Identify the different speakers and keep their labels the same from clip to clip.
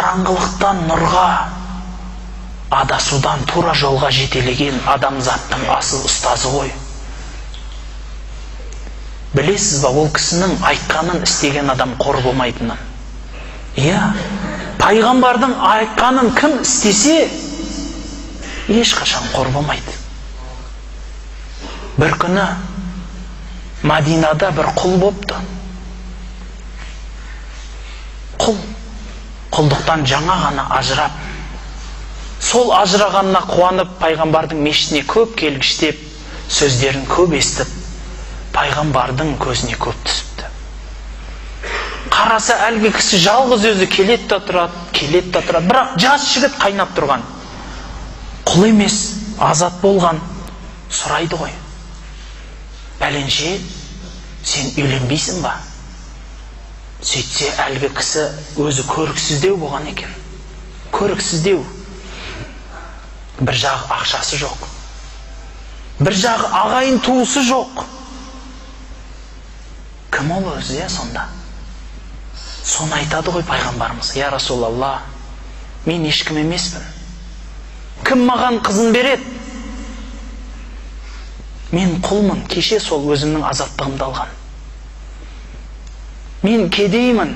Speaker 1: қараңғылықтан нұрға, адасудан тура жолға жетелеген адамзаттың асыл ұстазы ғой. Білесіз ба, ол кісінің айтқанын істеген адам қор болмайтынын? Иә, пайғамбардың айтқанын кім істесе, ешқашан қор болмайды. Бір күні Мадинада бір құл бопты. Құлдықтан жаңа ғана ажырап, сол ажырағанына қуанып, пайғамбардың мешітіне көп келгіштеп, сөздерін көп естіп, пайғамбардың көзіне көп түсіпті. Қараса, әлгі кісі жалғыз өзі келет та тұрады, бірақ жас жігіт қайнап тұрған. Құл емес, азат болған. Сұрайды ғой: бәленше, сен үйленбейсің ба? Сөйтсе, әлгі кісі өзі көріксіздеу болған екен. Көріксіздеу. Бір жағы ақшасы жоқ, бір жағы ағайын туысы жоқ. Кім ол өзі, сонда? Соны айтады ғой пайғамбарымыз: я Расулалла, мен ешкім емеспін. Кім маған қызын береді? Мен құлмын, кеше сол өзімнің азаттығымды алған. Мен кедеймін,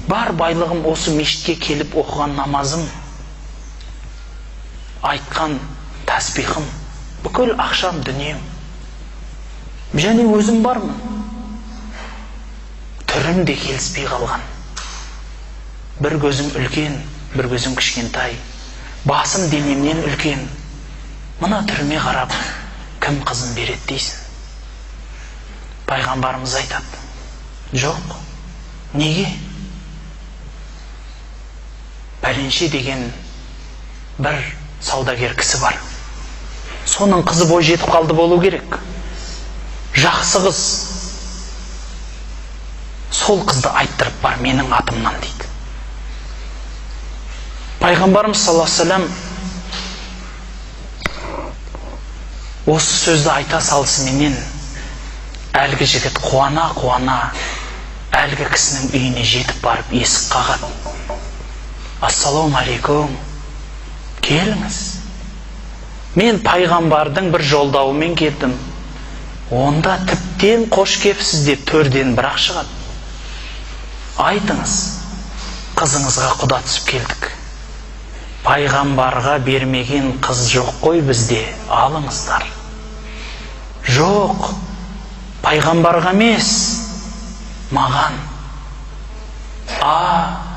Speaker 1: бар байлығым осы мешітке келіп оқыған намазым, айтқан тәсбихім, бүкіл ақшам, дүнием. Және өзім бармын. Түрім де келіспей қалған. Бір көзім үлкен, бір көзім кішкентай. Басым денемнен үлкен. Мына түріме қарап, кім қызын береді дейсің? Пайғамбарымыз айтады: жоқ. Неге? Пәленше деген бір саудагер кісі бар. Соның қызы бой жетіп қалды болу керек. Жақсы қыз. Сол қызды айттырып бар менің атымнан дейді. Пайғамбарымыз саллаллаху алейхи ва саллям осы сөзді айта салысыменен әлгі жігіт қуана әлгі кісінің үйіне жетіп барып есік қағады. Ассаламу алейкум, келіңіз. Мен пайғамбардың бір жолдауымен келдім. Онда тіптен қош кепсіз деп төрден бірақ шығады. Айтыңыз, қызыңызға құда түсіп келдік. Пайғамбарға бермеген қыз жоқ қой бізде, алыңыздар. Жоқ, пайғамбарға емес, маған.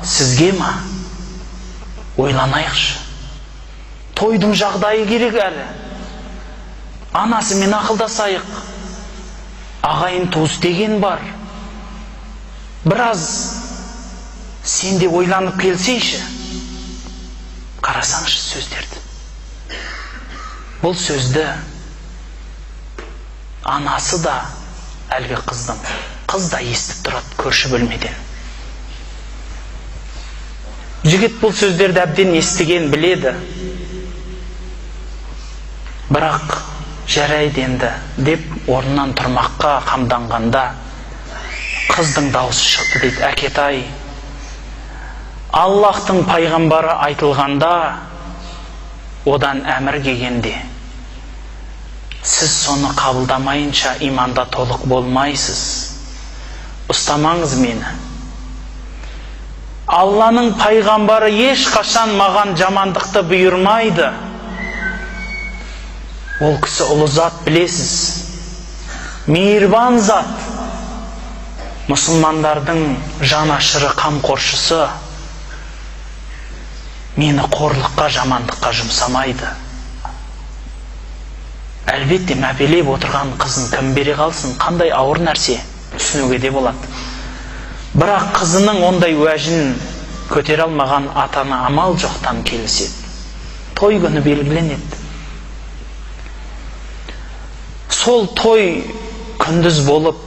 Speaker 1: Сізге ма? Ойланайықшы. Тойдың жағдайы керек әлі. Анасымен ақылдасайық. Ағайын туыс деген бар. Біраз сен де ойланып келсейші. Қарасаңшы сөздерді. Бұл сөзді анасы да әлгі қыз да естіп тұрады көрші бөлмеден. Жігіт бұл сөздерді әбден естіген, біледі. Бірақ жарайды енді деп орнынан тұрмаққа қамданғанда қыздың дауысы шықты, дейді: әкетай, Аллахтың пайғамбары айтылғанда, одан әмір келгенде, сіз соны қабылдамайынша иманда толық болмайсыз. Ұстамаңыз мені. Алланың пайғамбары ешқашан маған жамандықты бұйырмайды. Ол кісі ұлы зат, білесіз. Мейірбан зат. Мұсылмандардың жанашыры, қамқоршысы. Мені қорлыққа, жамандыққа жұмсамайды. Әлбетте мәпелеп отырған қызын кім бере қалсын, қандай ауыр нәрсе, түсінуге де болады. Бірақ қызының ондай уәжін көтере алмаған атаны амал жоқтан келіседі. Той күні белгіленеді. Сол той күндіз болып,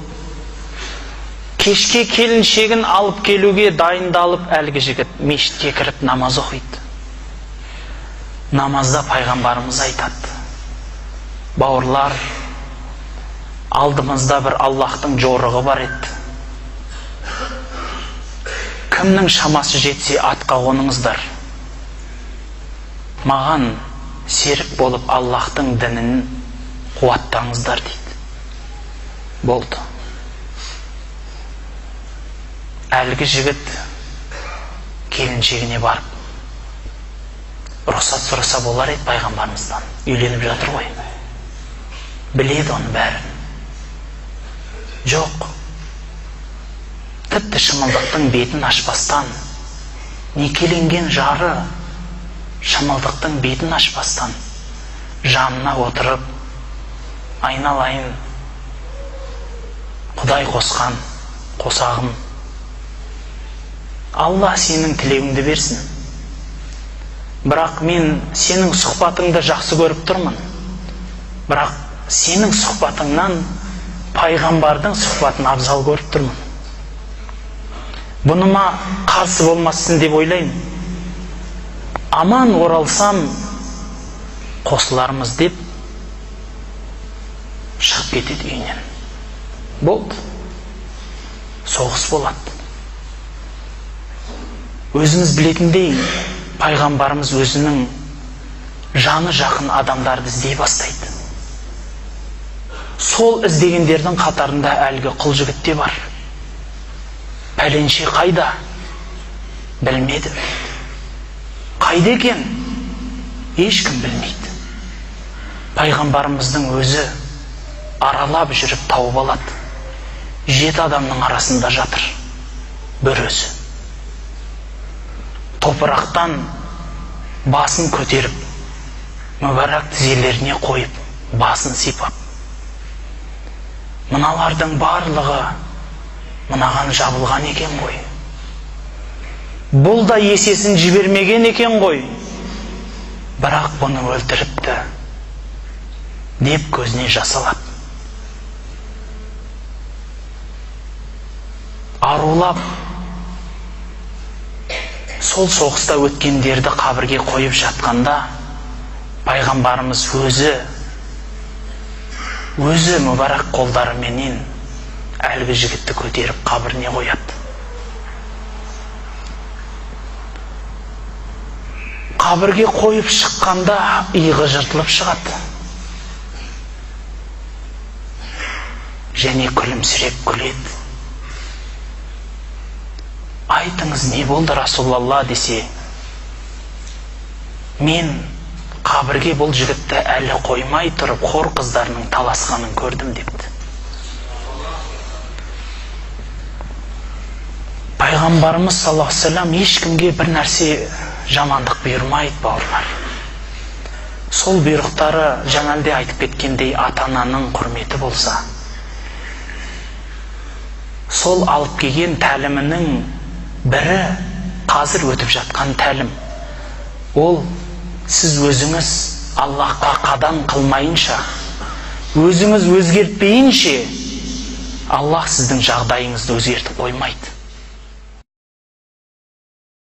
Speaker 1: кешке келіншегін алып келуге дайындалып, әлгі жігіт мешітке кіріп намаз оқиды. Намазда пайғамбарымыз айтады: бауырлар, алдымызда бір Аллахтың жорығы бар еді. кімнің шамасы жетсе атқа қоныңыздар, маған серік болып Аллахтың дінін қуаттаңыздар дейді. Болды. Әлгі жігіт келіншегіне барып рұқсат сұраса болар еді пайғамбарымыздан. Үйленіп жатыр ғой. Біледі оның бәрін. Жоқ. Тіпті шымылдықтың бетін ашпастан, некеленген жары шымылдықтың бетін ашпастан жанына отырып, айналайын, Құдай қосқан қосағым, Алла сенің тілеуіңді берсін. Бірақ мен сенің сұхбатыңды жақсы көріп тұрмын. Бірақ сенің сұхбатыңнан пайғамбардың сұхбатын абзал көріп тұрмын. Бұныма қарсы болмасын деп ойлаймын. Аман оралсам қосылармыз деп шығып кетеді үйінен. Болды. Соғыс болады. Өзіміз білетіндей, пайғамбарымыз өзінің жаны жақын адамдарды іздей бастайды. Сол іздегендердің қатарында әлгі құл жігіт те бар. Пәленше қайда? Білмеді. Қайда екен? Ешкім білмейді. Пайғамбарымыздың өзі аралап жүріп тауып алады. 7 адамның арасында жатыр. Бір өзі. Топырақтан басын көтеріп, мүбәрак тізелеріне қойып, басын сипап. Мыналардың барлығы мынаған жабылған екен ғой. Бұл да есесін жібермеген екен ғой. Бірақ бұны өлтіріпті деп көзіне жас алады. Арулап сол соғыста өткендерді қабірге қойып жатқанда пайғамбарымыз өзі мүбәрак қолдарыменен әлгі жігітті көтеріп қабіріне қояды. Қабірге қойып шыққанда иығы жыртылып шығады. Және күлімсіреп күледі. Айтыңыз, не болды Расулалла десе, мен қабірге бұл жігітті әлі қоймай тұрып хор қыздарының таласқанын көрдім депті. Пайғамбарымыз саллаллаху алейхи ва саллям ешкімге бір нәрсе жамандық бұйырмайды, бауырлар. Сол бұйрықтары жаңалде айтып кеткендей ата-ананың құрметі болса, сол алып келген тәлімінің бірі қазір өтіп жатқан тәлім. Ол сіз өзіңіз Аллахқа қадам қылмайынша, өзіңіз өзгертпейінше, Аллах сіздің жағдайыңызды өзгертіп қоймайды.